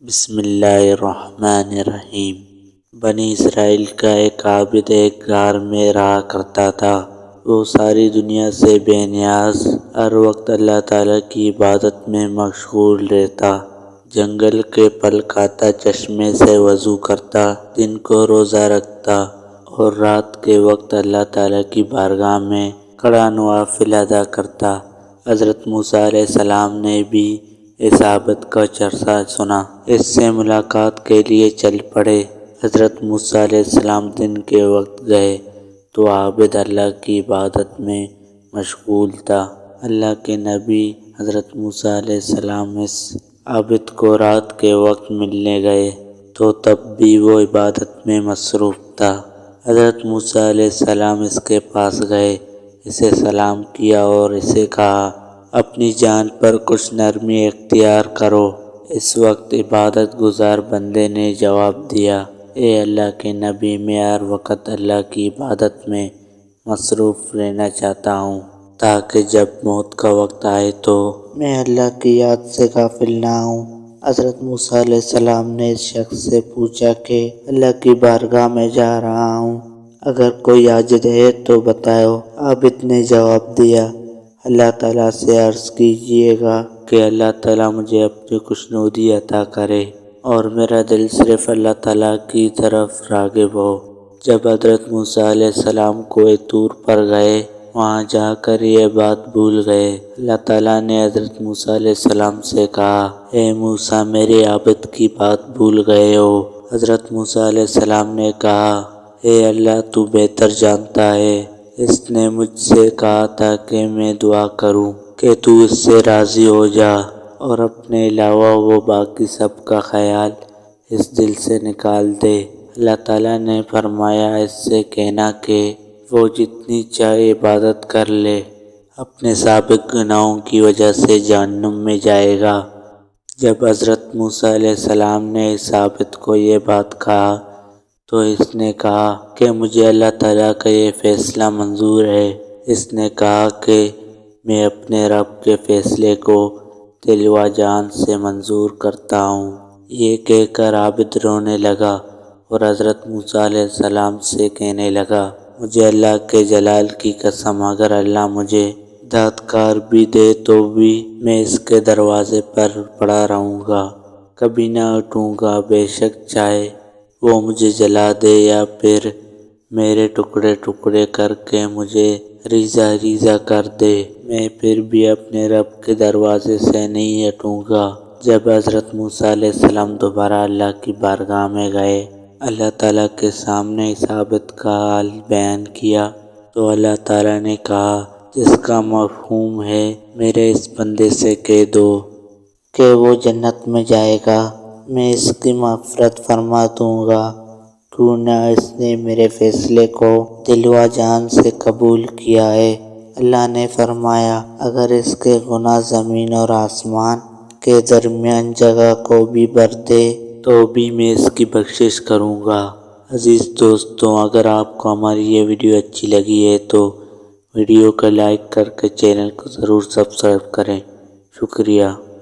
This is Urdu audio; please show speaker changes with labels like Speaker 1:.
Speaker 1: بسم اللہ الرحمن الرحیم۔ بنی اسرائیل کا ایک عابد ایک غار میں رہا کرتا تھا۔ وہ ساری دنیا سے بے نیاز، ہر وقت اللہ تعالیٰ کی عبادت میں مشغول رہتا۔ جنگل کے پھل کھاتا، چشمے سے وضو کرتا، دن کو روزہ رکھتا اور رات کے وقت اللہ تعالیٰ کی بارگاہ میں کھڑا نوافل ادا کرتا۔ حضرت موسیٰ علیہ السلام نے بھی اس عابد کا چرچا سنا، اس سے ملاقات کے لیے چل پڑے۔ حضرت موسیٰ علیہ السلام دن کے وقت گئے تو عابد اللہ کی عبادت میں مشغول تھا۔ اللہ کے نبی حضرت موسیٰ علیہ السلام اس عابد کو رات کے وقت ملنے گئے تو تب بھی وہ عبادت میں مصروف تھا۔ حضرت موسیٰ علیہ السلام اس کے پاس گئے، اسے سلام کیا اور اسے کہا، اپنی جان پر کچھ نرمی اختیار کرو۔ اس وقت عبادت گزار بندے نے جواب دیا، اے اللہ کے نبی، میں ہر وقت اللہ کی عبادت میں مصروف رہنا چاہتا ہوں تاکہ جب موت کا وقت آئے تو میں اللہ کی یاد سے غافل نہ ہوں۔ حضرت موسیٰ علیہ السلام نے اس شخص سے پوچھا کہ اللہ کی بارگاہ میں جا رہا ہوں، اگر کوئی حاجت ہے تو بتاؤ۔ عابد نے جواب دیا، اللہ تعالیٰ سے عرض کیجیے گا کہ اللہ تعالیٰ مجھے اپنی خوشنودی عطا کرے اور میرا دل صرف اللہ تعالیٰ کی طرف راغب ہو۔ جب حضرت موسیٰ علیہ السلام کوہ طور پر گئے، وہاں جا کر یہ بات بھول گئے۔ اللہ تعالیٰ نے حضرت موسیٰ علیہ السلام سے کہا، اے موسیٰ، میرے عابد کی بات بھول گئے ہو۔ حضرت موسیٰ علیہ السلام نے کہا، اے اللہ، تو بہتر جانتا ہے، اس نے مجھ سے کہا تھا کہ میں دعا کروں کہ تو اس سے راضی ہو جا اور اپنے علاوہ وہ باقی سب کا خیال اس دل سے نکال دے۔ اللہ تعالیٰ نے فرمایا، اس سے کہنا کہ وہ جتنی چاہے عبادت کر لے، اپنے سابق گناہوں کی وجہ سے جہنم میں جائے گا۔ جب حضرت موسیٰ علیہ السلام نے اس عابد کو یہ بات کہا تو اس نے کہا کہ مجھے اللہ تعالیٰ کا یہ فیصلہ منظور ہے۔ اس نے کہا کہ میں اپنے رب کے فیصلے کو دل و جان سے منظور کرتا ہوں۔ یہ کہہ کر عابد رونے لگا اور حضرت موسیٰ علیہ السلام سے کہنے لگا، مجھے اللہ کے جلال کی قسم، اگر اللہ مجھے دھاتکار بھی دے تو بھی میں اس کے دروازے پر پڑا رہوں گا، کبھی نہ ہٹوں گا، بے شک چاہے وہ مجھے جلا دے یا پھر میرے ٹکڑے ٹکڑے کر کے مجھے ریزہ ریزہ کر دے، میں پھر بھی اپنے رب کے دروازے سے نہیں ہٹوں گا۔ جب حضرت موسیٰ علیہ السلام دوبارہ اللہ کی بارگاہ میں گئے، اللہ تعالیٰ کے سامنے اس عابد کا حال بیان کیا تو اللہ تعالیٰ نے کہا، جس کا مفہوم ہے میرے اس بندے سے کہہ دو کہ وہ جنت میں جائے گا، میں اس کی مغفرت فرما دوں گا، کیوں نہ اس نے میرے فیصلے کو دل و جان سے قبول کیا ہے۔ اللہ نے فرمایا، اگر اس کے گناہ زمین اور آسمان کے درمیان جگہ کو بھی بھر دے تو بھی میں اس کی بخشش کروں گا۔ عزیز دوستوں، اگر آپ کو ہماری یہ ویڈیو اچھی لگی ہے تو ویڈیو کو لائک کر کے چینل کو ضرور سبسکرائب کریں۔ شکریہ۔